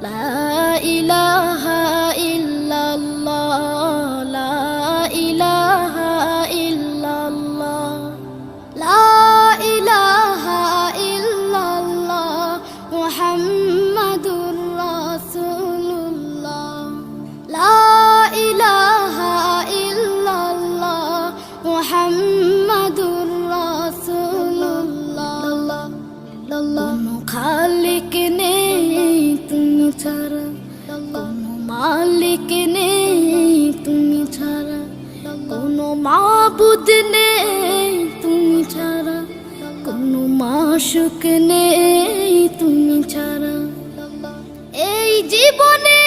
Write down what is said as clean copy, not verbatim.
লা ইলাহা ইল্লাল্লাহ, লা ইলাহা ইল্লাল্লাহ, লা ইলাহা ইল্লাল্লাহ, মুহাম্মাদুর রাসূলুল্লাহ, লা ইলাহা ইল্লাল্লাহ, মুহাম্মাদুর রাসূলুল্লাহ। কোনো খালিক নেই তুমি ছাড়া, কোনো মালিক নেই তুমি ছাড়া, কোনো মাবুদ নেই তুমি ছাড়া, কোনো মাশুক নেই তুমি ছাড়া। এই জীবনে